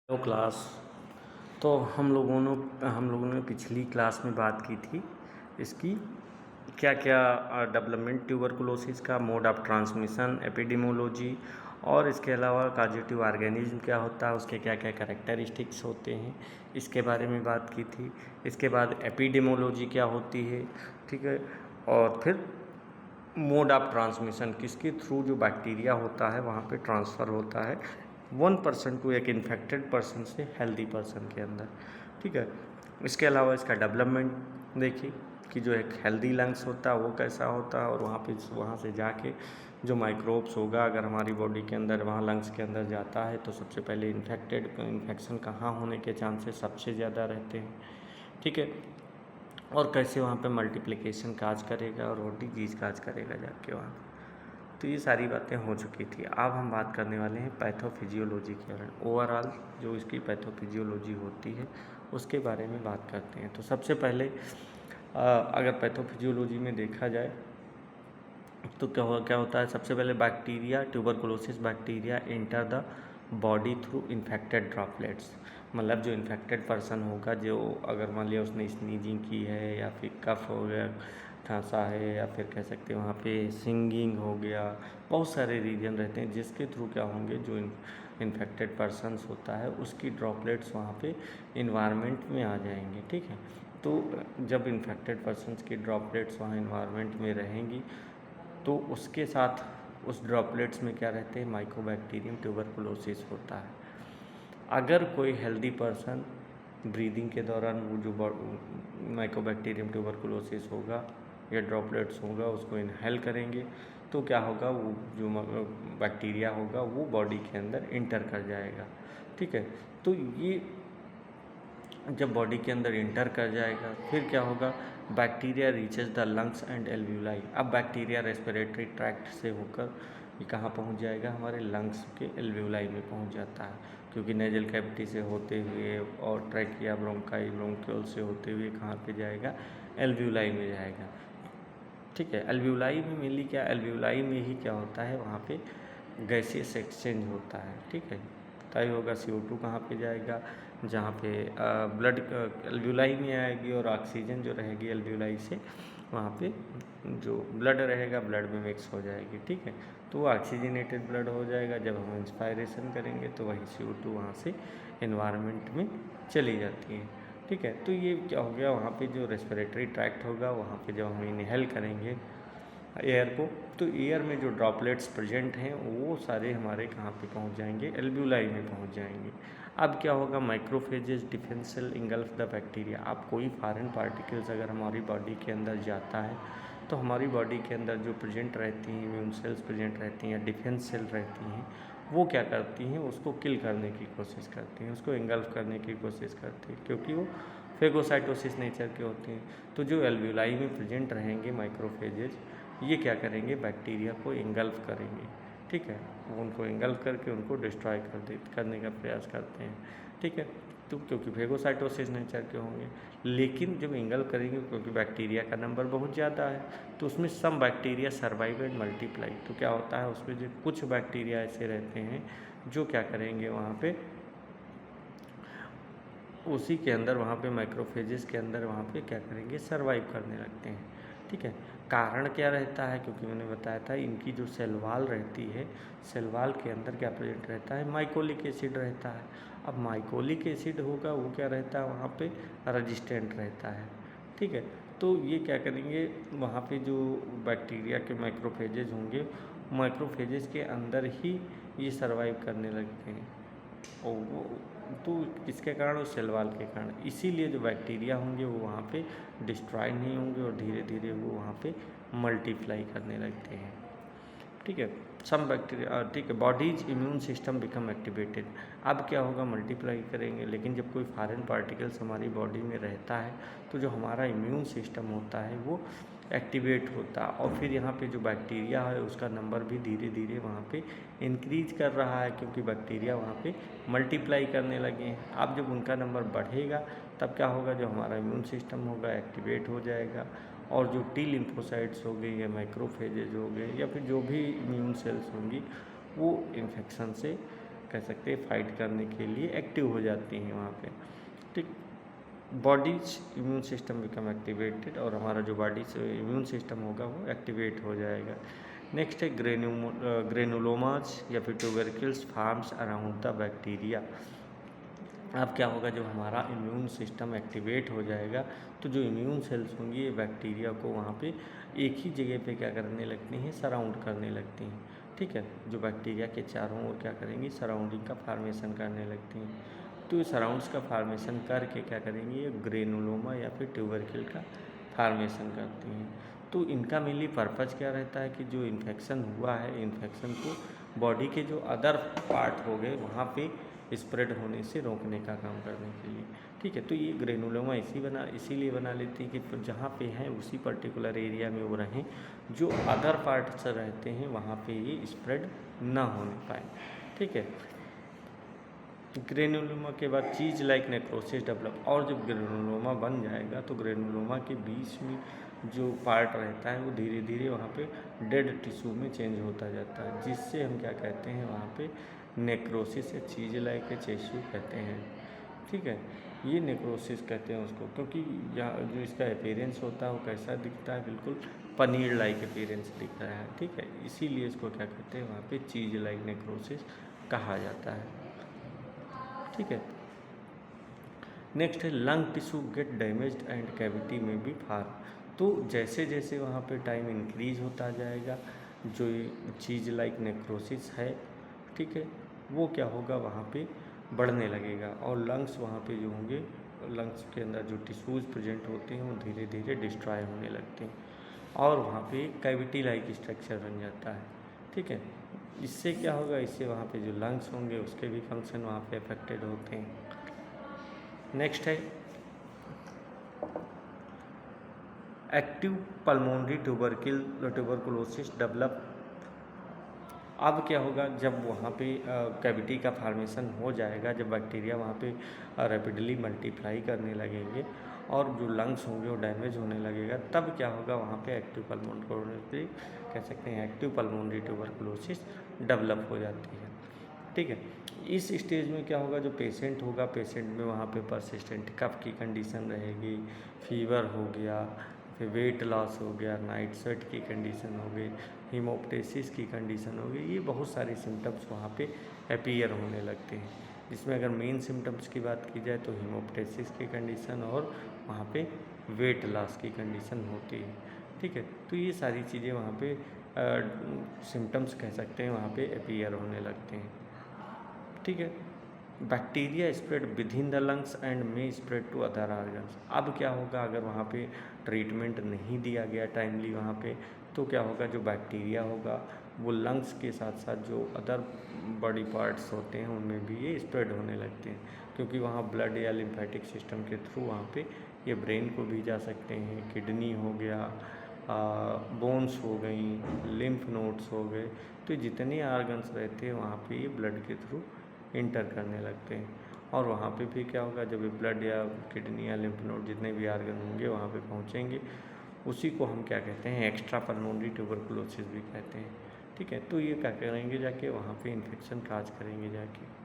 Hello class. तो हम लोगों ने पिछली क्लास में बात की थी इसकी क्या क्या डेवलपमेंट ट्यूबरकुलोसिस का मोड ऑफ ट्रांसमिशन, एपिडेमियोलॉजी और इसके अलावा कॉजेटिव ऑर्गेनिज्म क्या होता है, उसके क्या क्या कैरेक्टरिस्टिक्स होते हैं, इसके बारे में बात की थी। इसके बाद एपिडेमियोलॉजी क्या होती है, ठीक है, और फिर मोड ऑफ ट्रांसमिशन किसके थ्रू जो बैक्टीरिया होता है वहाँ पे ट्रांसफ़र होता है 1% को एक इन्फेक्टेड पर्सन से हेल्दी पर्सन के अंदर, ठीक है। इसके अलावा इसका डेवलपमेंट देखिए कि जो एक हेल्दी लंग्स होता है वो कैसा होता है, और वहाँ से जाके जो माइक्रोब्स होगा अगर हमारी बॉडी के अंदर वहाँ लंग्स के अंदर जाता है तो सबसे पहले इन्फेक्शन कहाँ होने के चांसेस सबसे ज़्यादा रहते हैं, ठीक है, और कैसे वहाँ पे मल्टीप्लिकेशन काज करेगा और वो डिजीज़ काज करेगा जाके वहाँ। तो ये सारी बातें हो चुकी थी। अब हम बात करने वाले हैं पैथोफिजियोलॉजी के बारे में। ओवरऑल जो इसकी पैथोफिजियोलॉजी होती है उसके बारे में बात करते हैं। तो सबसे पहले अगर पैथोफिजियोलॉजी में देखा जाए तो क्या होता है, सबसे पहले bacteria, tuberculosis bacteria enter the body through infected droplets. मतलब जो इन्फेक्टेड पर्सन होगा, जो अगर मान लिया उसने स्नीजिंग की है या फिर कफ हो गया, खांसा है, या फिर कह सकते हैं वहाँ पे सिंगिंग हो गया, बहुत सारे रीजन रहते हैं जिसके थ्रू क्या होंगे, जो इन्फेक्टेड पर्सनस होता है उसकी ड्रॉपलेट्स वहाँ पे इन्वायरमेंट में आ जाएंगे, ठीक है। तो जब इन्फेक्टेड पर्सनस की ड्रॉपलेट्स वहाँ इन्वायरमेंट में रहेंगी तो उसके साथ उस ड्रॉपलेट्स में क्या रहते हैं, माइकोबैक्टीरियम ट्यूबरकुलोसिस होता है। अगर कोई हेल्दी पर्सन ब्रीदिंग के दौरान वो जो माइकोबैक्टीरियम ट्यूबरकुलोसिस होगा या ड्रॉपलेट्स होगा उसको इनहेल करेंगे तो क्या होगा, वो जो बैक्टीरिया होगा वो बॉडी के अंदर इंटर कर जाएगा, ठीक है। तो ये जब बॉडी के अंदर इंटर कर जाएगा फिर क्या होगा, bacteria reaches the lungs and alveoli. अब बैक्टीरिया रेस्पिरेटरी ट्रैक्ट से होकर ये कहाँ पहुँच जाएगा, हमारे लंग्स के एल्व्यूलाई में पहुँच जाता है, क्योंकि नेजल कैविटी से होते हुए और ट्रैकिया, ब्रोंकाई, ब्रोंक्यूल से होते हुए कहाँ पे जाएगा, एल्व्यूलाई में जाएगा, ठीक है। एल्व्यूलाई में मेनली क्या, एल्व्यूलाई में ही क्या होता है, वहाँ पे गैसियस एक्सचेंज होता है, ठीक है। तय होगा CO2 कहाँ पे जाएगा, जहाँ पे ब्लड एल्व्यूलाई में आएगी और ऑक्सीजन जो रहेगी एल्व्यूलाई से वहाँ पे जो ब्लड रहेगा ब्लड में मिक्स हो जाएगी, ठीक है। तो वो ऑक्सीजनेटेड ब्लड हो जाएगा। जब हम इंस्पायरेशन करेंगे तो वही CO2 वहाँ से एनवायरनमेंट में चली जाती है, ठीक है। तो ये क्या हो गया, वहाँ पे जो रेस्पिरेटरी ट्रैक्ट होगा वहाँ पे जब हम इनहेल करेंगे एयर को तो एयर में जो ड्रॉपलेट्स प्रेजेंट हैं वो सारे हमारे कहाँ पे पहुँच जाएंगे, एल्व्यूलाई में पहुँच जाएंगे। अब क्या होगा, macrophages defense cell engulf the bacteria. अब कोई फॉरेन पार्टिकल्स अगर हमारी बॉडी के अंदर जाता है तो हमारी बॉडी के अंदर जो प्रेजेंट रहती हैं, इम्यून सेल्स प्रेजेंट रहती हैं, डिफेंस सेल रहती हैं, वो क्या करती हैं, उसको किल करने की कोशिश करती हैं, उसको इंगल्फ करने की कोशिश करती हैं, क्योंकि वो फेगोसाइटोसिस नेचर के होते हैं। तो जो एल्व्यूलाई में प्रेजेंट रहेंगे माइक्रोफेजेज, ये क्या करेंगे, बैक्टीरिया को इंगल्फ करेंगे, ठीक है। वो उनको इंगल्फ करके उनको डिस्ट्रॉय करने का प्रयास करते हैं, ठीक है। तो क्योंकि फेगोसाइटोसिस नेचर के होंगे, लेकिन जब इंगल्फ करेंगे क्योंकि बैक्टीरिया का नंबर बहुत ज़्यादा है तो उसमें some bacteria survive and multiply. तो क्या होता है, उसमें जो कुछ बैक्टीरिया ऐसे रहते हैं जो क्या करेंगे, वहाँ पे उसी के अंदर वहाँ पे माइक्रोफेजेस के अंदर वहाँ पे क्या करेंगे, सर्वाइव करने लगते हैं, ठीक है। कारण क्या रहता है, क्योंकि मैंने बताया था इनकी जो सेल वॉल रहती है, सेल वॉल के अंदर क्या प्रेजेंट रहता है, माइकोलिक एसिड रहता है। अब माइकोलिक एसिड होगा वो क्या रहता है, वहाँ पे रेजिस्टेंट रहता है, ठीक है। तो ये क्या करेंगे, वहाँ पे जो बैक्टीरिया के माइक्रोफेजेज होंगे, माइक्रोफेजेज के अंदर ही ये सर्वाइव करने लगते हैं, और वो तो किसके कारण, उस सेल वॉल के कारण। इसीलिए जो बैक्टीरिया होंगे वो वहाँ पे डिस्ट्रॉय नहीं होंगे और धीरे धीरे वो वहाँ पे मल्टीप्लाई करने लगते हैं, ठीक है। सम बैक्टीरिया, ठीक है, bodies immune system become activated. अब क्या होगा, मल्टीप्लाई करेंगे, लेकिन जब कोई फॉरेन पार्टिकल्स हमारी बॉडी में रहता है तो जो हमारा इम्यून सिस्टम होता है वो एक्टिवेट होता है, और फिर यहाँ पे जो बैक्टीरिया है उसका नंबर भी धीरे धीरे वहाँ पे इंक्रीज कर रहा है, क्योंकि बैक्टीरिया वहाँ पे मल्टीप्लाई करने लगे हैं। अब जब उनका नंबर बढ़ेगा तब क्या होगा, जो हमारा इम्यून सिस्टम होगा एक्टिवेट हो जाएगा, और जो टी लिम्फोसाइट्स हो गए या माइक्रोफेजेज हो गए या फिर जो भी इम्यून सेल्स होंगी वो इन्फेक्शन से कह सकते हैं फाइट करने के लिए एक्टिव हो जाती हैं वहाँ पे, ठीक। Bodies immune system become activated और हमारा जो बॉडी से इम्यून सिस्टम होगा वो एक्टिवेट हो जाएगा। नेक्स्ट है ग्रेनुलोमास या फिर ट्यूबरक्ल्स फार्म्स अराउंड द बैक्टीरिया। अब क्या होगा, जब हमारा इम्यून सिस्टम एक्टिवेट हो जाएगा तो जो इम्यून सेल्स होंगी ये बैक्टीरिया को वहाँ पे एक ही जगह पे क्या करने लगती हैं, सराउंड करने लगती हैं, ठीक है। जो बैक्टीरिया के चारों ओर क्या करेंगी, सराउंडिंग का फार्मेशन करने लगती हैं। तो सराउंड्स का फार्मेशन करके क्या करेंगी, ये ग्रेनुलोमा या फिर ट्यूबरकिल का फार्मेशन करती हैं। तो इनका मेनली पर्पज़ क्या रहता है कि जो इन्फेक्शन हुआ है, इन्फेक्शन को बॉडी के जो अदर पार्ट हो गए वहाँ पे स्प्रेड होने से रोकने का काम करने के लिए, ठीक है। तो ये ग्रेनुलोमा इसीलिए बना लेती है कि जहाँ पे हैं उसी पर्टिकुलर एरिया में वो रहें, जो अदर पार्ट्स रहते हैं वहाँ पे ये स्प्रेड ना होने पाए, ठीक है। ग्रेनुलोमा के बाद चीज़ लाइक नेक्रोसिस डेवलप, और जब ग्रेनुलोमा बन जाएगा तो ग्रेनुलोमा के बीच में जो पार्ट रहता है वो धीरे धीरे वहाँ पे डेड टिश्यू में चेंज होता जाता है, जिससे हम क्या कहते हैं वहाँ पे नेक्रोसिस या चीज़ लाइक टिश्यू कहते हैं, ठीक है। ये नेक्रोसिस कहते हैं उसको, क्योंकि यहाँ जो इसका अपीयरेंस होता है वो कैसा दिखता है, बिल्कुल पनीर लाइक अपीयरेंस दिख रहा है, ठीक है। इसीलिए इसको क्या कहते हैं वहाँ पे चीज़ लाइक नेक्रोसिस कहा जाता है, ठीक है। नेक्स्ट है lung tissue get damaged and cavity में भी फार। तो जैसे जैसे वहाँ पे टाइम इंक्रीज होता जाएगा, जो चीज़ लाइक नेक्रोसिस है, ठीक है, वो क्या होगा वहाँ पे बढ़ने लगेगा और लंग्स वहाँ पे जो होंगे, लंग्स के अंदर जो टिश्यूज़ प्रेजेंट होते हैं वो धीरे धीरे डिस्ट्रॉय होने लगते हैं और वहाँ पे कैविटी लाइक स्ट्रक्चर बन जाता है, ठीक है। इससे क्या होगा, इससे वहाँ पे जो लंग्स होंगे उसके भी फंक्शन वहाँ पे अफेक्टेड होते हैं। नेक्स्ट है एक्टिव पल्मोनरी ट्यूबरकुलोसिस डेवलप। अब क्या होगा, जब वहाँ पे कैविटी का फार्मेशन हो जाएगा, जब बैक्टीरिया वहाँ पे रैपिडली मल्टीप्लाई करने लगेंगे और जो लंग्स होंगे वो डैमेज होने लगेगा, तब क्या होगा वहाँ पे एक्टिव पल्मोनरी कह सकते हैं एक्टिव पल्मोनरी ट्यूबरकुलोसिस डेवलप हो जाती है, ठीक है। इस स्टेज में क्या होगा, जो पेशेंट होगा, पेशेंट में वहाँ पे परसिस्टेंट कफ की कंडीशन रहेगी, फीवर हो गया, फिर वेट लॉस हो गया, नाइट स्वेट की कंडीशन हो गई, हीमोप्टेसिस की कंडीशन हो गई, ये बहुत सारे सिम्टम्स वहाँ पे अपीयर होने लगते हैं, जिसमें अगर मेन सिम्टम्स की बात की जाए तो हीमोप्टेसिस की कंडीशन और वहाँ पे वेट लॉस की कंडीशन होती है, ठीक है। तो ये सारी चीज़ें वहाँ पे सिम्टम्स कह सकते हैं वहाँ पे अपीयर होने लगते हैं, ठीक है। Bacteria spread within the lungs and may spread to other organs. अब क्या होगा, अगर वहाँ पे ट्रीटमेंट नहीं दिया गया टाइमली वहाँ पे, तो क्या होगा, जो बैक्टीरिया होगा वो लंग्स के साथ साथ जो अदर बॉडी पार्ट्स होते हैं उनमें भी ये स्प्रेड होने लगते हैं, क्योंकि वहाँ ब्लड या लिम्फेटिक सिस्टम के थ्रू वहाँ पे ये ब्रेन को भी जा सकते हैं, किडनी हो गया, बोन्स हो गई, लिम्फ नोड्स हो गए, तो जितने ऑर्गन्स रहते हैं वहाँ पे ये ब्लड के थ्रू इंटर करने लगते हैं और वहाँ पे फिर क्या होगा, जब ये ब्लड या किडनी या लिम्फ नोड जितने भी ऑर्गन होंगे वहाँ पे पहुँचेंगे, उसी को हम क्या कहते हैं एक्स्ट्रा पल्मोनरी ट्यूबरकुलोसिस भी कहते हैं, ठीक है। तो ये क्या करेंगे, जाके वहाँ पे इन्फेक्शन काज करेंगे जाके।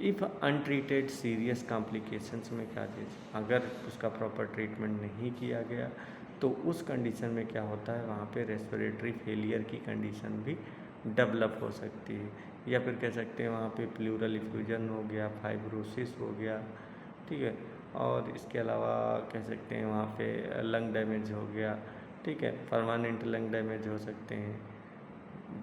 इफ़ अनट्रीटेड सीरियस कॉम्प्लिकेशंस में क्या चीज़, अगर उसका प्रॉपर ट्रीटमेंट नहीं किया गया तो उस कंडीशन में क्या होता है, वहाँ पे रेस्पिरेटरी फेलियर की कंडीशन भी डेवलप हो सकती है, या फिर कह सकते हैं वहाँ पे प्लूरल इफ्यूजन हो गया, फाइब्रोसिस हो गया, ठीक है। और इसके अलावा कह सकते हैं वहाँ पे लंग डैमेज हो गया, ठीक है, परमानेंट लंग डैमेज हो सकते हैं,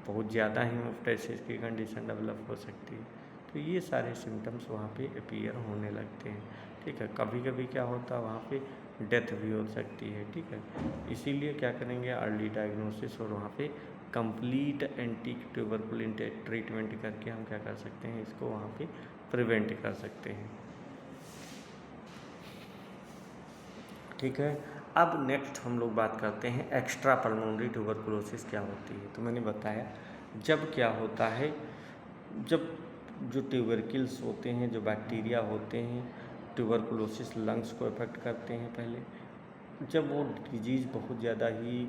बहुत ज़्यादा हीमोप्टेसिस की कंडीशन डेवलप हो सकती है। तो ये सारे सिम्टम्स वहाँ पे अपीयर होने लगते हैं, ठीक है। कभी कभी क्या होता है वहाँ पे डेथ भी हो सकती है, ठीक है। इसीलिए क्या करेंगे, अर्ली डायग्नोसिस और वहाँ पे कंप्लीट एंटी ट्यूबरकुलिन ट्रीटमेंट करके हम क्या कर सकते हैं, इसको वहाँ पे प्रिवेंट कर सकते हैं, ठीक है। अब नेक्स्ट हम लोग बात करते हैं एक्स्ट्रा पल्मोनरी ट्यूबरकुलोसिस क्या होती है। तो मैंने बताया जब क्या होता है, जब जो ट्यूबरकिल्स होते हैं, जो बैक्टीरिया होते हैं, ट्यूबरकुलोसिस लंग्स को अफेक्ट करते हैं पहले, जब वो डिजीज़ बहुत ज़्यादा ही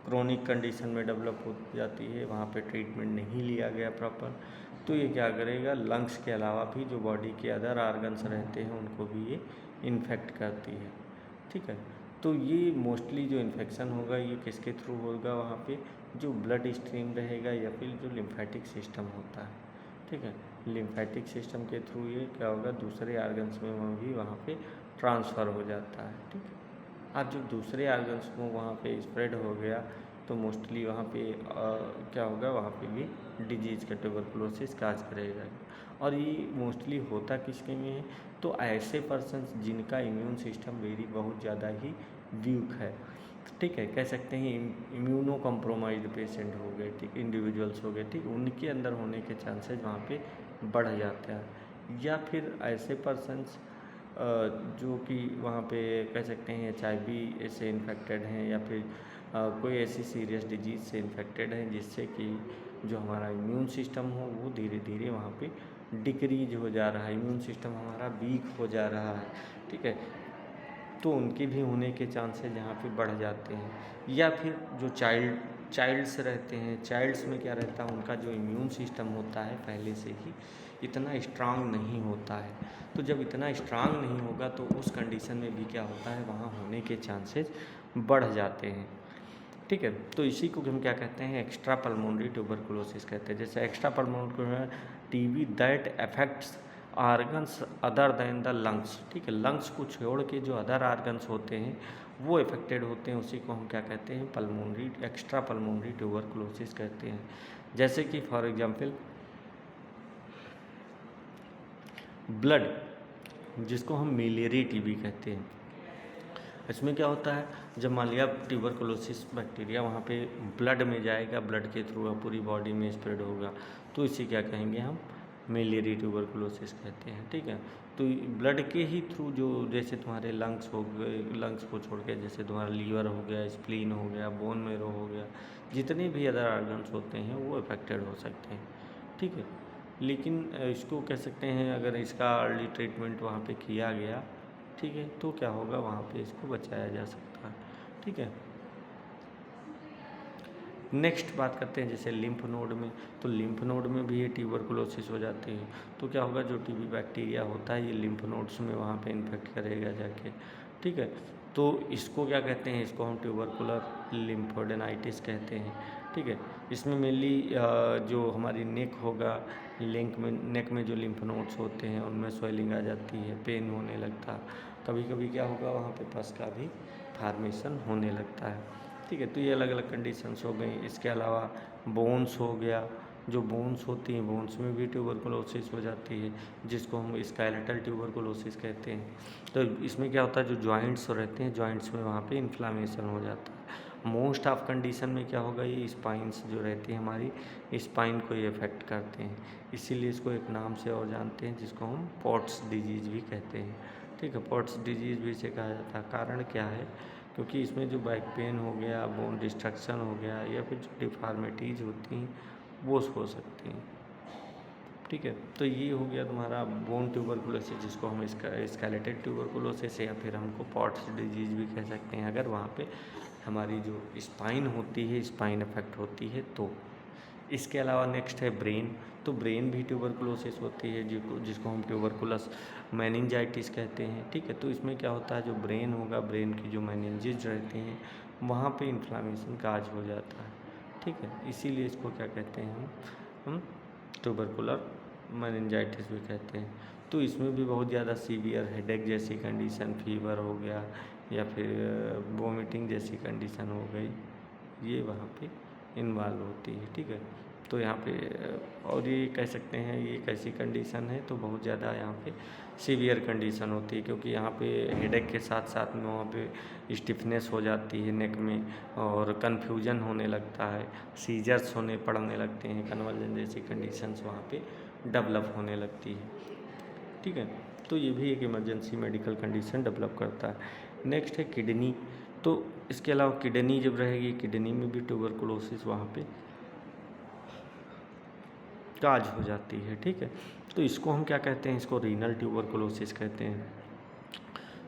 क्रोनिक कंडीशन में डेवलप हो जाती है, वहाँ पे ट्रीटमेंट नहीं लिया गया प्रॉपर, तो ये क्या करेगा, लंग्स के अलावा भी जो बॉडी के अदर आर्गन्स रहते हैं उनको भी ये इन्फेक्ट करती है। ठीक है, तो ये मोस्टली जो इन्फेक्शन होगा ये किसके थ्रू होगा, वहाँ पे जो ब्लड स्ट्रीम रहेगा या फिर जो लिम्फेटिक सिस्टम होता है। ठीक है, लिम्फेटिक सिस्टम के थ्रू ये क्या होगा, दूसरे आर्गन्स में वहाँ पे ट्रांसफ़र हो जाता है। ठीक है, अब जब दूसरे आर्गन्स को वहाँ पे स्प्रेड हो गया तो मोस्टली वहाँ पे क्या होगा, वहाँ पे भी डिजीज़ का ट्यूबरकुलोसिस काज करेगा। और ये मोस्टली होता किसके में है, तो ऐसे पर्सन्स जिनका इम्यून सिस्टम वेरी बहुत ज़्यादा ही वीक है। ठीक है, कह सकते हैं इम्यूनो कॉम्प्रोमाइज्ड पेशेंट हो गए, ठीक, इंडिविजुअल्स हो गए, ठीक, उनके अंदर होने के चांसेस वहाँ पे बढ़ जाता है। या फिर ऐसे पर्सन्स जो कि वहाँ पे कह सकते हैं HIV से इन्फेक्टेड हैं या फिर कोई ऐसी सीरियस डिजीज़ से इन्फेक्टेड हैं जिससे कि जो हमारा इम्यून सिस्टम हो वो धीरे धीरे वहाँ पे डिक्रीज हो जा रहा है, इम्यून सिस्टम हमारा वीक हो जा रहा है। ठीक है, तो उनके भी होने के चांसेस यहाँ पे बढ़ जाते हैं। या फिर जो चाइल्ड्स रहते हैं, चाइल्ड्स में क्या रहता है, उनका जो इम्यून सिस्टम होता है पहले से ही इतना स्ट्रांग नहीं होता है। तो जब इतना स्ट्रांग नहीं होगा तो उस कंडीशन में भी क्या होता है, वहाँ होने के चांसेस बढ़ जाते हैं। ठीक है, तो इसी को हम क्या कहते हैं, एक्स्ट्रा पल्मोनरी ट्यूबरकुलोसिस कहते हैं। जैसे extra pulmonary TB that affects organs other than the lungs. ठीक है, लंग्स को छोड़ के जो अदर आर्गन्स होते हैं वो इफेक्टेड होते हैं, उसी को हम क्या कहते हैं, पल्मोनरी एक्स्ट्रा पल्मोनरी ट्यूबरकुलोसिस कहते हैं। जैसे कि फॉर एग्जांपल ब्लड, जिसको हम मिलियरी TB कहते हैं, इसमें क्या होता है, जब मान लिया ट्यूबरकुलोसिस बैक्टीरिया वहाँ पे ब्लड में जाएगा, ब्लड के थ्रू पूरी बॉडी में स्प्रेड होगा, तो इसे क्या कहेंगे हम, मिलियरी ट्यूबरकुलोसिस कहते हैं। ठीक है, तो ब्लड के ही थ्रू जो, जैसे तुम्हारे लंग्स हो गए, लंग्स को छोड़ के जैसे तुम्हारा लीवर हो गया, स्प्लीन हो गया, बोन मेरो हो गया, जितने भी अदर आर्गन्स होते हैं वो अफेक्टेड हो सकते हैं। ठीक है, लेकिन इसको कह सकते हैं अगर इसका अर्ली ट्रीटमेंट वहाँ पे किया गया, ठीक है, तो क्या होगा, वहाँ पे इसको बचाया जा सकता है। ठीक है, नेक्स्ट बात करते हैं जैसे लिम्फ नोड में, तो लिम्फ नोड में भी ये ट्यूबरकुलोसिस हो जाती है। तो क्या होगा, जो TB बैक्टीरिया होता है ये लिम्फ नोड्स में वहाँ पे इन्फेक्ट करेगा जाके। ठीक है, तो इसको क्या कहते हैं, इसको हम ट्यूबरकुलर लिम्फोडेनाइटिस कहते हैं। ठीक है, इसमें मेनली जो हमारी नेक होगा, नेक में जो लिम्फ नोड्स होते हैं उनमें स्वेलिंग आ जाती है, पेन होने लगता है, कभी कभी क्या होगा वहाँ पे पस का भी फार्मेशन होने लगता है। ठीक है, तो ये अलग अलग कंडीशंस हो गई। इसके अलावा बोन्स हो गया, जो बोन्स होती हैं बोन्स में भी ट्यूबरकुलोसिस हो जाती है, जिसको हम स्केलेटल ट्यूबरकुलोसिस कहते हैं। तो इसमें क्या होता है, जो जॉइंट्स रहते हैं जॉइंट्स में वहाँ पे इन्फ्लामेशन हो जाता है। मोस्ट ऑफ कंडीशन में क्या होगा, ये स्पाइंस जो रहती है हमारी, स्पाइन को ये अफेक्ट करते हैं, इसीलिए इसको एक नाम से और जानते हैं जिसको हम पॉट्स डिजीज़ भी कहते हैं। ठीक है, पॉट्स डिजीज़ भी इसे कहा जाता है। कारण क्या है, क्योंकि इसमें जो बैक पेन हो गया, बोन डिस्ट्रक्शन हो गया, या फिर जो डिफॉर्मिटीज़ होती हैं वो हो सकती हैं। ठीक है, तो ये हो गया तुम्हारा बोन ट्यूबरकुलोसिस, जिसको हम स्केलेटल ट्यूबरकुलोसिस या फिर हमको पॉट्स डिजीज़ भी कह सकते हैं, अगर वहाँ पे हमारी जो स्पाइन होती है, स्पाइन अफेक्ट होती है तो। इसके अलावा नेक्स्ट है ब्रेन, तो ब्रेन भी ट्यूबरकुलोसिस होती है, जिसको हम ट्यूबरकुलस मेनिंजाइटिस कहते हैं। ठीक है, तो इसमें क्या होता है, जो ब्रेन होगा, ब्रेन की जो मेनिंजेस रहते हैं वहाँ पे इन्फ्लामेशन काज हो जाता है। ठीक है, इसीलिए इसको क्या कहते हैं, हम ट्यूबरकुलर मेनिंजाइटिस भी कहते हैं। तो इसमें भी बहुत ज़्यादा सीवियर हेडेक जैसी कंडीशन, फीवर हो गया या फिर वोमिटिंग जैसी कंडीशन हो गई, ये वहाँ पे इन्वॉल्व होती है। ठीक है, तो यहाँ पे और ये कह सकते हैं ये एक ऐसी कंडीशन है, तो बहुत ज़्यादा यहाँ पे सीवियर कंडीशन होती है, क्योंकि यहाँ पे हेडेक के साथ साथ में वहाँ पे स्टिफनेस हो जाती है नेक में, और कन्फ्यूजन होने लगता है, सीजर्स पड़ने लगते हैं, कन्वर्जन जैसी कंडीशंस वहाँ पे डेवलप होने लगती है। ठीक है, तो ये भी एक इमरजेंसी मेडिकल कंडीशन डेवलप करता है। नेक्स्ट है किडनी, तो इसके अलावा किडनी जब रहेगी, किडनी में भी ट्यूबरकुलोसिस वहाँ पे काज हो जाती है। ठीक है, तो इसको हम क्या कहते हैं, इसको रीनल ट्यूबरकुलोसिस कहते हैं।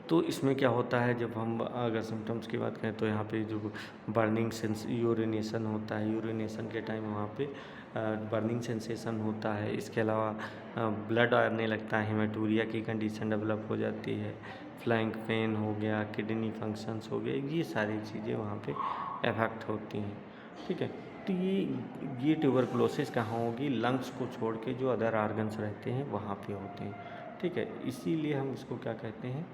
तो इसमें क्या होता है, जब हम अगर सिम्टम्स की बात करें तो यहाँ पे जो बर्निंग सेंस यूरिनेशन होता है, यूरिनेशन के टाइम वहाँ पे बर्निंग सेंसेशन होता है। इसके अलावा ब्लड आने लगता है, हेमेटूरिया की कंडीशन डेवलप हो जाती है, फ्लैंक पेन हो गया, किडनी फंक्शंस हो गए, ये सारी चीज़ें वहाँ पे अफेक्ट होती हैं। ठीक है, तो ये ट्यूबरकुलोसिस कहाँ होगी? लंग्स को छोड़ के जो अदर ऑर्गन्स रहते हैं वहाँ पे होते हैं। ठीक है, इसीलिए हम इसको क्या कहते हैं?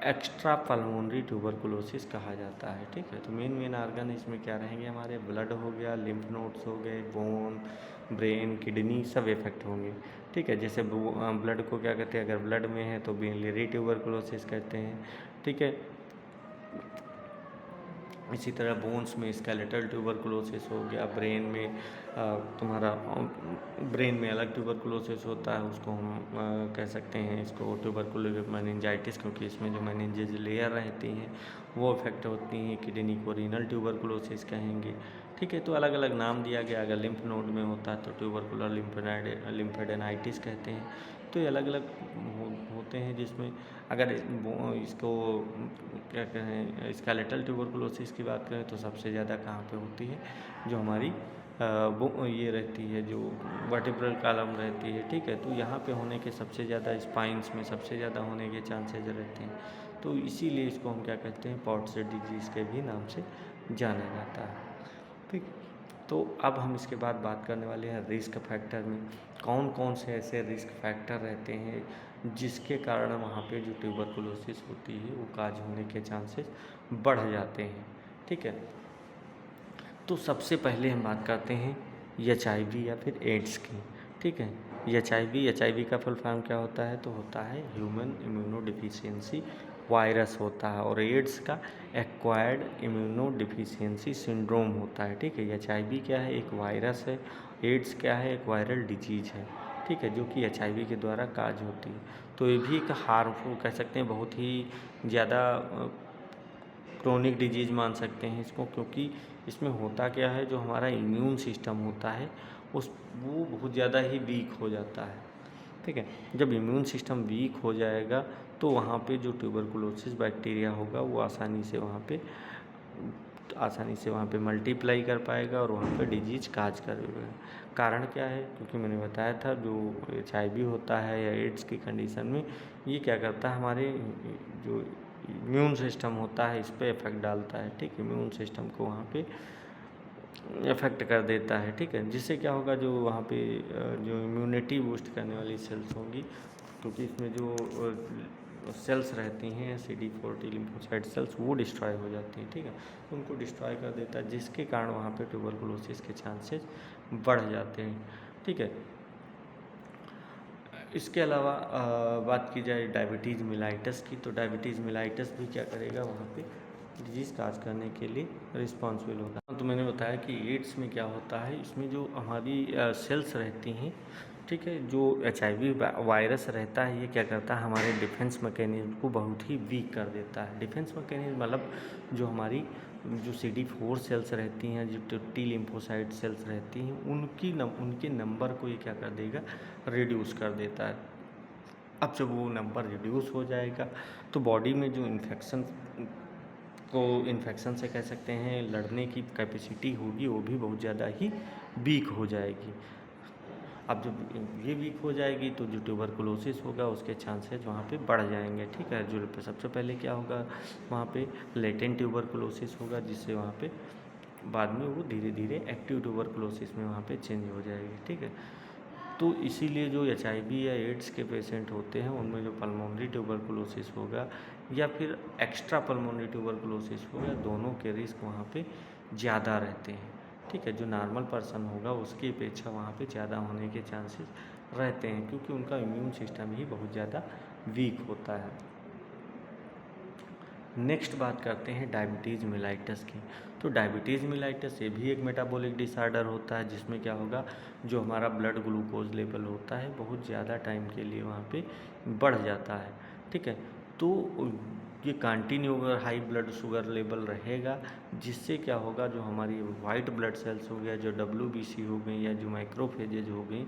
एक्स्ट्रा पल्मोनरी ट्यूबरकुलोसिस कहा जाता है। ठीक है, तो मेन ऑर्गन इसमें क्या रहेंगे? हमारे ब्लड हो गया, लिम्फ नोड्स हो गए, बोन, ब्रेन, किडनी सब इफेक्ट होंगे। ठीक है, जैसे ब्लड को क्या कहते हैं? अगर ब्लड में है तो बिलियरी ट्यूबरकुलोसिस कहते हैं। ठीक है, इसी तरह बोन्स में स्केलेटल ट्यूबरकुलोसिस हो गया, ब्रेन में तुम्हारा ब्रेन में अलग ट्यूबरकुलोसिस होता है, उसको हम कह सकते हैं इसको ट्यूबरकुलोसिस मेनिंजाइटिस, क्योंकि इसमें जो मेनिंजेज लेयर रहती हैं वो इफेक्ट होती हैं। किडनी को रीनल ट्यूबरकुलोसिस कहेंगे। ठीक है, तो अलग अलग नाम दिया गया। अगर लिम्फ नोड में होता है तो ट्यूबरकुलर लिम्फेडेनाइटिस कहते हैं। तो ये अलग अलग होते हैं, जिसमें अगर इसको क्या कहें, स्केलेटल ट्यूबरकुलोसिस की बात करें तो सबसे ज़्यादा कहाँ पे होती है? जो हमारी वो ये रहती है, जो वर्टिब्रल कॉलम रहती है। ठीक है, तो यहाँ पे होने के सबसे ज़्यादा स्पाइंस में सबसे ज़्यादा होने के चांसेज रहते हैं। तो इसीलिए इसको हम क्या कहते हैं? पॉट्स डिजीज़ के भी नाम से जाना जाता है। ठीक, तो अब हम इसके बाद बात करने वाले हैं रिस्क फैक्टर में कौन कौन से ऐसे रिस्क फैक्टर रहते हैं जिसके कारण वहाँ पे जो ट्यूबरकुलोसिस होती है वो काज होने के चांसेस बढ़ जाते हैं। ठीक है, तो सबसे पहले हम बात करते हैं HIV या फिर एड्स की। ठीक है, HIV का फुल फॉर्म क्या होता है? तो होता है ह्यूमन इम्यूनो डिफिशियंसी वायरस होता है, और एड्स का एक्वायर्ड इम्यूनो डिफिशियंसी सिंड्रोम होता है। ठीक है, HIV क्या है? एक वायरस है। एड्स क्या है? एक वायरल डिजीज है। ठीक है, जो कि HIV के द्वारा काज होती है। तो ये भी एक हार्मफुल कह सकते हैं, बहुत ही ज़्यादा क्रोनिक डिजीज़ मान सकते हैं इसको, क्योंकि इसमें होता क्या है? जो हमारा इम्यून सिस्टम होता है वो बहुत ज़्यादा ही वीक हो जाता है। ठीक है, जब इम्यून सिस्टम वीक हो जाएगा तो वहाँ पे जो ट्यूबरकुलोसिस बैक्टीरिया होगा वो आसानी से वहाँ पे मल्टीप्लाई कर पाएगा और वहाँ पे डिजीज काज करेगा। कारण क्या है? क्योंकि मैंने बताया था जो HIV होता है या एड्स की कंडीशन में ये क्या करता है? हमारे जो इम्यून सिस्टम होता है इस पर इफेक्ट डालता है। ठीक है, इम्यून सिस्टम को वहाँ पे इफेक्ट कर देता है। ठीक है, जिससे क्या होगा? जो वहाँ पे जो इम्यूनिटी बूस्ट करने वाली सेल्स होंगी, क्योंकि इसमें जो सेल्स रहती हैं CD4 लिम्फोसाइट सेल्स वो डिस्ट्रॉय हो जाती हैं। ठीक है, उनको डिस्ट्रॉय कर देता है, जिसके कारण वहाँ पे ट्यूबरकुलोसिस के चांसेस बढ़ जाते हैं। ठीक है, इसके अलावा बात की जाए डायबिटीज़ मिलाइटस की, तो डायबिटीज़ मिलाइटस भी क्या करेगा? वहाँ पे डिजीज़ काज करने के लिए रिस्पॉन्सिबल होगा। तो मैंने बताया कि एड्स में क्या होता है? इसमें जो हमारी सेल्स रहती हैं, ठीक है, जो HIV वायरस रहता है ये क्या करता है? हमारे डिफेंस मैकेनिज्म को बहुत ही वीक कर देता है। डिफेंस मैकेनिज्म मतलब जो हमारी जो CD4 सेल्स रहती हैं, जो T लिम्फोसाइट सेल्स रहती हैं, उनके नंबर को ये क्या कर देगा? रिड्यूस कर देता है। अब जब वो नंबर रिड्यूस हो जाएगा तो बॉडी में जो इन्फेक्शन से कह सकते हैं लड़ने की कैपेसिटी होगी वो भी बहुत ज़्यादा ही वीक हो जाएगी। अब जब ये वीक हो जाएगी तो जो ट्यूबरकुलोसिस होगा उसके चांसेस वहाँ पे बढ़ जाएंगे। ठीक है, जो सबसे पहले क्या होगा? वहाँ पे लेटेंट ट्यूबरकुलोसिस होगा, जिससे वहाँ पे बाद में वो धीरे धीरे एक्टिव ट्यूबरकुलोसिस में वहाँ पे चेंज हो जाएगी। ठीक है, तो इसीलिए जो HIV या एड्स के पेशेंट होते हैं उनमें जो पल्मोनरी ट्यूबरकुलोसिस होगा या फिर एक्स्ट्रा पल्मोनरी ट्यूबरकुलोसिस होगा, दोनों के रिस्क वहाँ पे ज़्यादा रहते हैं। ठीक है, जो नॉर्मल पर्सन होगा उसकी अपेक्षा वहाँ पे ज़्यादा होने के चांसेस रहते हैं, क्योंकि उनका इम्यून सिस्टम ही बहुत ज़्यादा वीक होता है। नेक्स्ट बात करते हैं डायबिटीज़ मिलाइटस की। तो डायबिटीज़ मिलाइटस ये भी एक मेटाबॉलिक डिसऑर्डर होता है, जिसमें क्या होगा? जो हमारा ब्लड ग्लूकोज लेवल होता है बहुत ज़्यादा टाइम के लिए वहाँ पे बढ़ जाता है। ठीक है, तो ये कंटिन्यू अगर हाई ब्लड शुगर लेवल रहेगा, जिससे क्या होगा? जो हमारी वाइट ब्लड सेल्स हो गया, जो WBC हो गई या जो माइक्रोफेजेज हो गई,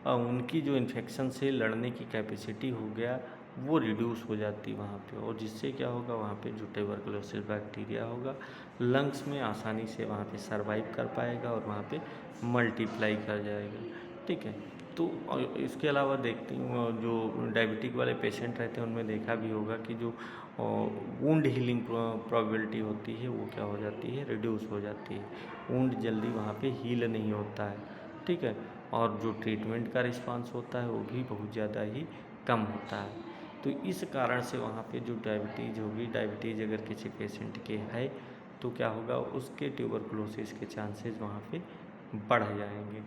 उनकी जो इन्फेक्शन से लड़ने की कैपेसिटी हो गया वो रिड्यूस हो जाती है वहाँ पे, और जिससे क्या होगा वहाँ पे जो ट्यूबरकुलोसिस बैक्टीरिया होगा लंग्स में आसानी से वहाँ पे सरवाइव कर पाएगा और वहाँ पे मल्टीप्लाई कर जाएगा। ठीक है। तो इसके अलावा देखते हैं जो डायबिटिक वाले पेशेंट रहते हैं उनमें देखा भी होगा कि जो वुंड हीलिंग प्रोबेबिलिटी होती है वो क्या हो जाती है, रिड्यूस हो जाती है। वुंड जल्दी वहाँ पे हील नहीं होता है। ठीक है। और जो ट्रीटमेंट का रिस्पांस होता है वो भी बहुत ज़्यादा ही कम होता है। तो इस कारण से वहाँ पे जो डायबिटीज़ होगी, डायबिटीज़ अगर किसी पेशेंट के है तो क्या होगा, उसके ट्यूबरकुलोसिस के चांसेस वहाँ पे बढ़ जाएंगे।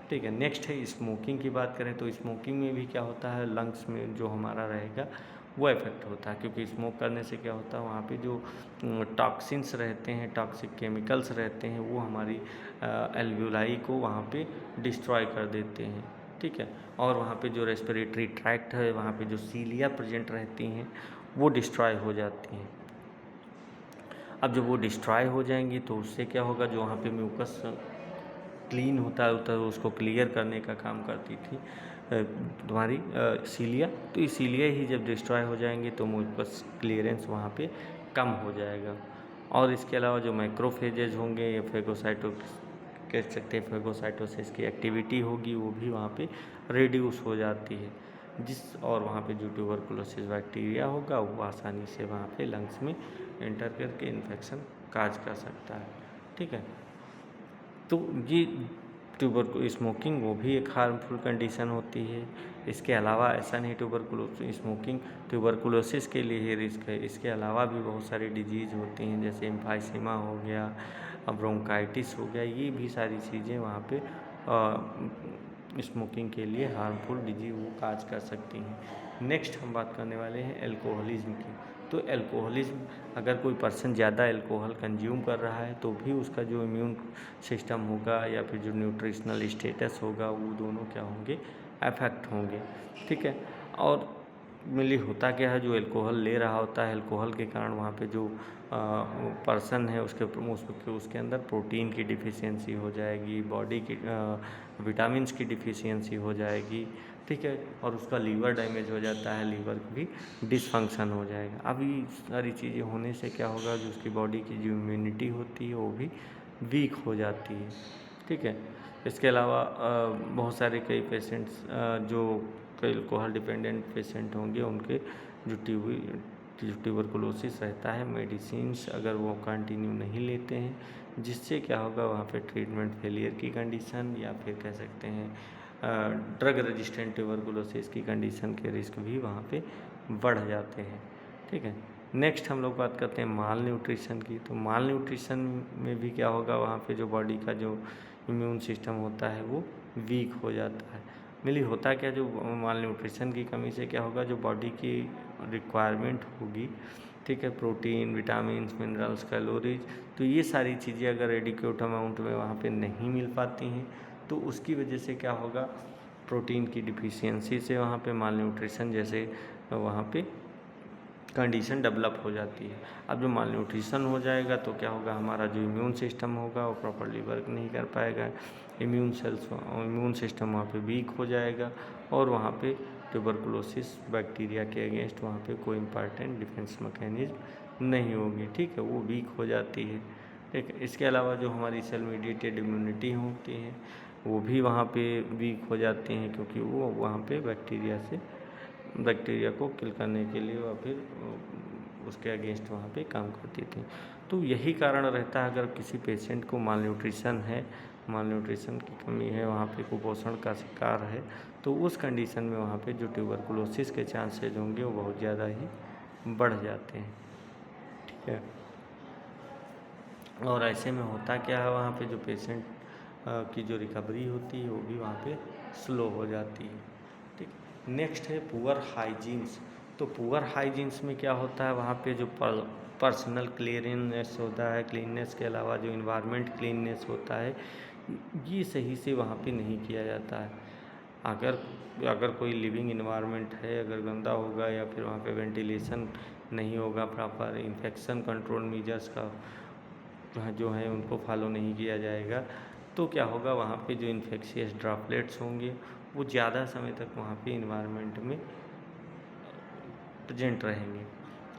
ठीक है। नेक्स्ट है स्मोकिंग की बात करें तो स्मोकिंग में भी क्या होता है, लंग्स में जो हमारा रहेगा वो इफेक्ट होता है, क्योंकि स्मोक करने से क्या होता है वहाँ पे जो टॉक्सिन्स रहते हैं, टॉक्सिक केमिकल्स रहते हैं, वो हमारी एल्वियोलाई को वहाँ पे डिस्ट्रॉय कर देते हैं। ठीक है। और वहाँ पे जो रेस्पिरेटरी ट्रैक्ट है, वहाँ पे जो सीलिया प्रेजेंट रहती हैं वो डिस्ट्रॉय हो जाती हैं। अब जब वो डिस्ट्रॉय हो जाएंगी तो उससे क्या होगा, जो वहाँ पे म्यूकस क्लीन होता है उसको क्लियर करने का काम करती थी तुम्हारी सीलिया। तो ये सीलिया ही जब डिस्ट्रॉय हो जाएंगे तो म्यूकस क्लियरेंस वहाँ पे कम हो जाएगा। और इसके अलावा जो मैक्रोफेजेज होंगे या फेगोसाइटो कह सकते हैं, फेगोसाइटोसिस की एक्टिविटी होगी वो भी वहाँ पे रिड्यूस हो जाती है, और वहाँ पे जो ट्यूबरकुलोसिस बैक्टीरिया होगा वो आसानी से वहाँ पे लंग्स में एंटर करके इन्फेक्शन काज कर सकता है। ठीक है। तो ये स्मोकिंग वो भी एक हार्मफुल कंडीशन होती है। इसके अलावा ऐसा नहीं स्मोकिंग ट्यूबरकुलोसिस के लिए ही रिस्क है, इसके अलावा भी बहुत सारी डिजीज़ होती हैं, जैसे एम्फाइसीमा हो गया, ब्रोंकाइटिस हो गया, ये भी सारी चीज़ें वहाँ पे स्मोकिंग के लिए हार्मफुल डिजीज वो काज कर सकती हैं। नेक्स्ट हम बात करने वाले हैं एल्कोहलिज्म की। तो एल्कोहलिज्म, अगर कोई पर्सन ज़्यादा एल्कोहल कंज्यूम कर रहा है तो भी उसका जो इम्यून सिस्टम होगा या फिर जो न्यूट्रिशनल स्टेटस होगा वो दोनों क्या होंगे, अफेक्ट होंगे। ठीक है। और मेनली होता क्या है, जो एल्कोहल ले रहा होता है, एल्कोहल के कारण वहाँ पे जो पर्सन है उसके अंदर प्रोटीन की डिफिशियंसी हो जाएगी, बॉडी की विटामिन्स की डिफिशियंसी हो जाएगी। ठीक है। और उसका लीवर डैमेज हो जाता है, लीवर भी डिसफंक्शन हो जाएगा। अब ये सारी चीज़ें होने से क्या होगा, जो उसकी बॉडी की जो इम्यूनिटी होती है वो भी वीक हो जाती है। ठीक है। इसके अलावा बहुत सारे कई पेशेंट्स जो कई अल्कोहल डिपेंडेंट पेशेंट होंगे उनके जो ट्यूबरकुलोसिस रहता है, मेडिसिन्स अगर वो कंटिन्यू नहीं लेते हैं, जिससे क्या होगा वहाँ पे ट्रीटमेंट फेलियर की कंडीशन या फिर कह सकते हैं ड्रग रेजिस्टेंट ट्यूबरकुलोसिस की कंडीशन के रिस्क भी वहाँ पे बढ़ जाते हैं। ठीक है। नेक्स्ट हम लोग बात करते हैं माल न्यूट्रिशन की। तो माल न्यूट्रिशन में भी क्या होगा, वहाँ पे जो बॉडी का जो इम्यून सिस्टम होता है वो वीक हो जाता है। मेनली होता क्या, जो माल न्यूट्रिशन की कमी से क्या होगा, जो बॉडी की रिक्वायरमेंट होगी, ठीक है, प्रोटीन, विटामिन्स, मिनरल्स, कैलोरीज, तो ये सारी चीज़ें अगर एडिक्वेट अमाउंट में वहाँ पे नहीं मिल पाती हैं तो उसकी वजह से क्या होगा, प्रोटीन की डिफिशियंसी से वहाँ पे माल न्यूट्रिशन जैसे वहाँ पे कंडीशन डेवलप हो जाती है। अब जो माल न्यूट्रिशन हो जाएगा तो क्या होगा, हमारा जो इम्यून सिस्टम होगा वो प्रॉपरली वर्क नहीं कर पाएगा, इम्यून सिस्टम वहाँ पे वीक हो जाएगा और वहाँ पे ट्यूबरकुलोसिस बैक्टीरिया के अगेंस्ट वहाँ पे कोई इम्पॉर्टेंट डिफेंस मैकेनिज्म नहीं होगी। ठीक है, वो वीक हो जाती है। ठीक है। इसके अलावा जो हमारी सेल मीडिएटेड इम्यूनिटी होती है वो भी वहाँ पे वीक हो जाती हैं, क्योंकि वो वहाँ पे बैक्टीरिया को किल करने के लिए या फिर उसके अगेंस्ट वहाँ पे काम करती थी। तो यही कारण रहता है, अगर किसी पेशेंट को माल न्यूट्रिशन की कमी है, वहाँ पे कुपोषण का शिकार है, तो उस कंडीशन में वहाँ पे जो ट्यूबरकुलोसिस के चांसेज होंगे वो बहुत ज़्यादा ही बढ़ जाते हैं। ठीक है। और ऐसे में होता क्या है, वहाँ पे जो पेशेंट की जो रिकवरी होती है वो भी वहाँ पे स्लो हो जाती है। ठीक। नेक्स्ट है पुअर हाइजीन्स। तो पुअर हाइजीन्स में क्या होता है, वहाँ पे जो पर्सनल क्लीननेस होता है, क्लीननेस के अलावा जो इन्वायरमेंट क्लीननेस होता है, ये सही से वहाँ पे नहीं किया जाता है। अगर कोई लिविंग इन्वायरमेंट है, अगर गंदा होगा या फिर वहाँ पे वेंटिलेशन नहीं होगा प्रॉपर, इन्फेक्शन कंट्रोल मेजर्स का जो है उनको फॉलो नहीं किया जाएगा, तो क्या होगा, वहाँ पे जो इन्फेक्शियस ड्रॉपलेट्स होंगे वो ज़्यादा समय तक वहाँ पे इन्वायरमेंट में प्रेजेंट रहेंगे,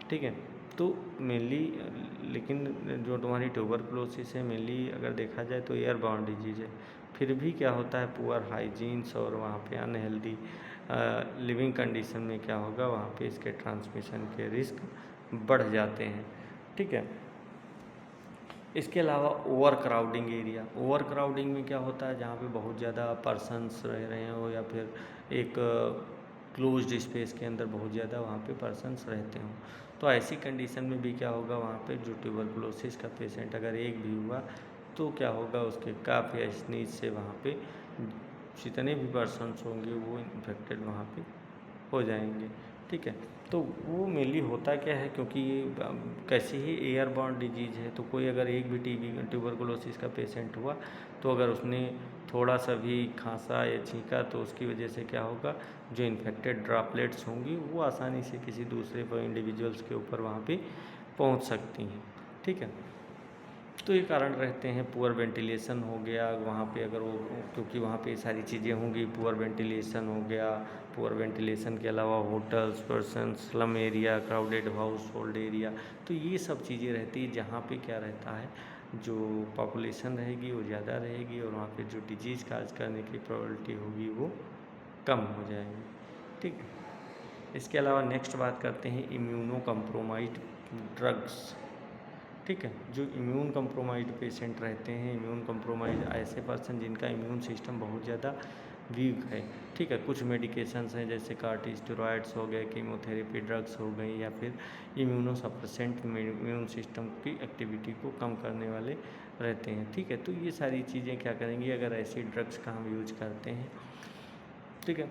ठीक है। तो मेनली लेकिन जो तुम्हारी ट्यूबरकुलोसिस है मेनली अगर देखा जाए तो एयर बाउंड डिजीज है, फिर भी क्या होता है पुअर हाइजीन्स और वहाँ पे अनहेल्दी लिविंग कंडीशन में क्या होगा, वहाँ पे इसके ट्रांसमिशन के रिस्क बढ़ जाते हैं, ठीक है। इसके अलावा over crowding area, over crowding में क्या होता है जहाँ पे बहुत ज़्यादा पर्सन्स रह रहे हो या फिर एक क्लोज्ड स्पेस के अंदर बहुत ज़्यादा वहाँ पे पर्सन्स रहते हों, तो ऐसी कंडीशन में भी क्या होगा वहाँ पे जो ट्यूबरकुलोसिस का पेशेंट अगर एक भी हुआ तो क्या होगा उसके कफ या स्नीज से वहाँ पे जितने भी पर्सन्स होंगे वो इन्फेक्टेड वहाँ पे हो जाएंगे, ठीक है। तो वो मेनली होता क्या है, क्योंकि ये कैसी ही एयर बॉर्न डिजीज़ है, तो कोई अगर एक भी ट्यूबरकुलोसिस का पेशेंट हुआ तो अगर उसने थोड़ा सा भी खांसा या छींका तो उसकी वजह से क्या होगा, जो इन्फेक्टेड ड्रॉपलेट्स होंगी वो आसानी से किसी दूसरे इंडिविजुअल्स के ऊपर वहाँ पे पहुँच सकती हैं, ठीक है। तो ये कारण रहते हैं। पुअर वेंटिलेशन हो गया वहाँ पे, अगर वो क्योंकि वहाँ पे सारी चीज़ें होंगी, पुअर वेंटिलेशन हो गया, पुअर वेंटिलेशन के अलावा hotels, persons, slum area, crowded house hold area, तो ये सब चीज़ें रहती है जहाँ पे क्या रहता है, जो पॉपुलेशन रहेगी वो ज़्यादा रहेगी और वहाँ पे जो डिजीज़ काज करने की प्रोबेबिलिटी होगी वो कम हो जाएगी, ठीक है। इसके अलावा नेक्स्ट बात करते हैं इम्यूनो कम्प्रोमाइज्ड ड्रग्स, ठीक है। जो इम्यून कम्प्रोमाइज्ड पेशेंट रहते हैं, इम्यून कम्प्रोमाइज ऐसे पर्सन जिनका इम्यून सिस्टम बहुत ज़्यादा वीक है, ठीक है। कुछ मेडिकेशंस हैं जैसे कार्टिस्टेरॉइड्स हो गए, कीमोथेरेपी ड्रग्स हो गई, या फिर इम्यूनो सप्रेसेंट इम्यून सिस्टम की एक्टिविटी को कम करने वाले रहते हैं, ठीक है। तो ये सारी चीज़ें क्या करेंगी, अगर ऐसी ड्रग्स का हम यूज करते हैं, ठीक है,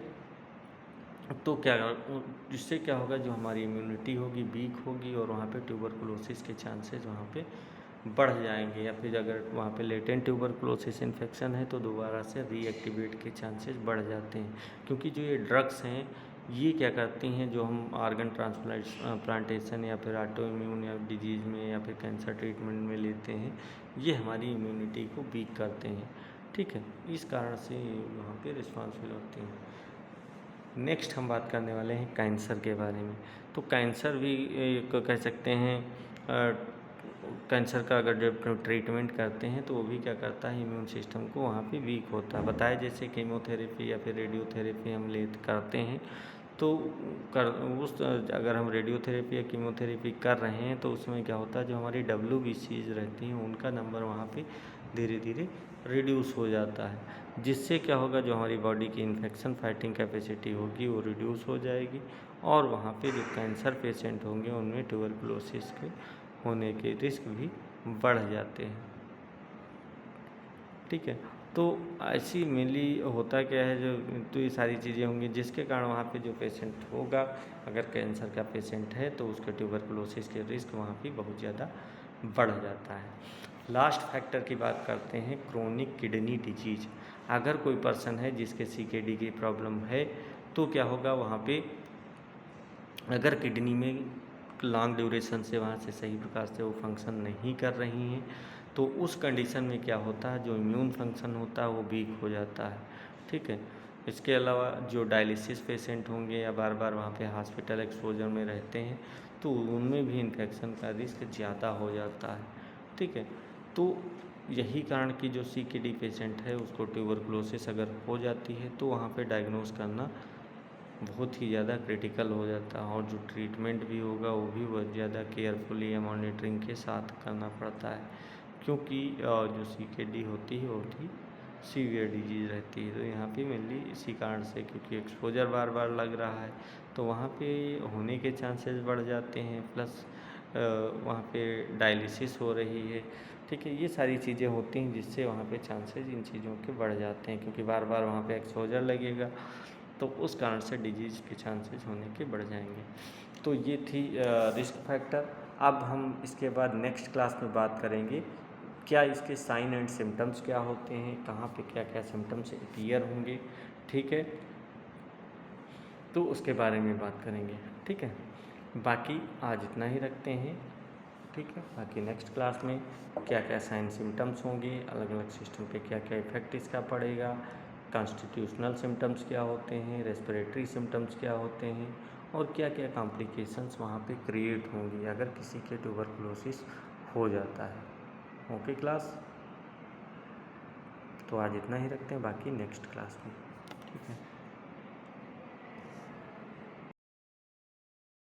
तो क्या जिससे क्या होगा, जो हमारी इम्यूनिटी होगी वीक होगी और वहाँ पे ट्यूबरकुलोसिस के चांसेस वहाँ पे बढ़ जाएंगे, या फिर अगर वहाँ पे लेटेंट ट्यूबरकुलोसिस इन्फेक्शन है तो दोबारा से रीएक्टिवेट के चांसेस बढ़ जाते हैं, क्योंकि जो ये ड्रग्स हैं ये क्या करती हैं, जो हम आर्गन ट्रांसप्लांटेशन या फिर ऑटो इम्यून या डिजीज़ में या फिर कैंसर ट्रीटमेंट में लेते हैं, ये हमारी इम्यूनिटी को वीक करते हैं, ठीक है। इस कारण से वहाँ पे रिस्पॉन्सिबल होती हैं। नेक्स्ट हम बात करने वाले हैं कैंसर के बारे में। तो कैंसर भी एक कह सकते हैं, कैंसर का अगर जब ट्रीटमेंट करते हैं तो वो भी क्या करता है, इम्यून सिस्टम को वहाँ पे वीक होता है। बताया जैसे कीमोथेरेपी या फिर रेडियोथेरेपी हम करते हैं तो अगर हम रेडियोथेरेपी या कीमोथेरेपी कर रहे हैं तो उसमें क्या होता है, जो हमारी WBCs रहती हैं उनका नंबर वहाँ पे धीरे धीरे रिड्यूस हो जाता है, जिससे क्या होगा, जो हमारी बॉडी की इन्फेक्शन फाइटिंग कैपेसिटी होगी वो रिड्यूस हो जाएगी और वहाँ पे जो कैंसर पेशेंट होंगे उनमें ट्यूबरकुलोसिस के होने के रिस्क भी बढ़ जाते हैं, ठीक है। तो ऐसी मेनली होता क्या है, जो तो ये सारी चीज़ें होंगी जिसके कारण वहाँ पे जो पेशेंट होगा, अगर कैंसर का पेशेंट है तो उसके ट्यूबरकुलोसिस के रिस्क वहाँ पे बहुत ज़्यादा बढ़ जाता है। लास्ट फैक्टर की बात करते हैं, क्रोनिक किडनी डिजीज। अगर कोई पर्सन है जिसके CKD की प्रॉब्लम है तो क्या होगा, वहाँ पे अगर किडनी में लॉन्ग ड्यूरेशन से वहाँ से सही प्रकार से वो फंक्शन नहीं कर रही हैं तो उस कंडीशन में क्या होता है, जो इम्यून फंक्शन होता है वो वीक हो जाता है, ठीक है। इसके अलावा जो डायलिसिस पेशेंट होंगे या बार बार वहाँ पे हॉस्पिटल एक्सपोजर में रहते हैं तो उनमें भी इन्फेक्शन का रिस्क ज़्यादा हो जाता है, ठीक है। तो यही कारण कि जो CKD पेशेंट है उसको ट्यूबरकुलोसिस अगर हो जाती है तो वहाँ पे डायग्नोस करना बहुत ही ज़्यादा क्रिटिकल हो जाता है और जो ट्रीटमेंट भी होगा वो भी बहुत ज़्यादा केयरफुली या मॉनिटरिंग के साथ करना पड़ता है, क्योंकि जो CKD होती है बहुत ही सीवियर डिजीज़ रहती है। तो यहाँ पे मेनली इसी कारण से, क्योंकि एक्सपोजर बार बार लग रहा है तो वहाँ पे होने के चांसेस बढ़ जाते हैं, प्लस वहाँ पे डायलिसिस हो रही है, ठीक है। ये सारी चीज़ें होती हैं जिससे वहाँ पे चांसेस इन चीज़ों के बढ़ जाते हैं, क्योंकि बार बार वहाँ पे एक्सपोजर लगेगा तो उस कारण से डिजीज़ के चांसेस होने के बढ़ जाएंगे। तो ये थी रिस्क फैक्टर। अब हम इसके बाद नेक्स्ट क्लास में बात करेंगे क्या इसके साइन एंड सिम्टम्स क्या होते हैं, कहाँ पे क्या क्या सिम्टम्स अपीयर होंगे, ठीक है। तो उसके बारे में बात करेंगे, ठीक है। बाकी आज इतना ही रखते हैं, ठीक है। बाकी नेक्स्ट क्लास में क्या क्या साइन सिम्टम्स होंगे, अलग अलग सिस्टम पे क्या क्या इफेक्ट इसका पड़ेगा, कॉन्स्टिट्यूशनल सिम्टम्स क्या होते हैं, रेस्पिरेटरी सिम्टम्स क्या होते हैं और क्या क्या कॉम्प्लिकेशंस वहाँ पे क्रिएट होंगी अगर किसी के ट्यूबरकुलोसिस हो जाता है। ओके क्लास, तो आज इतना ही रखते हैं, बाकी नेक्स्ट क्लास में। ठीक है।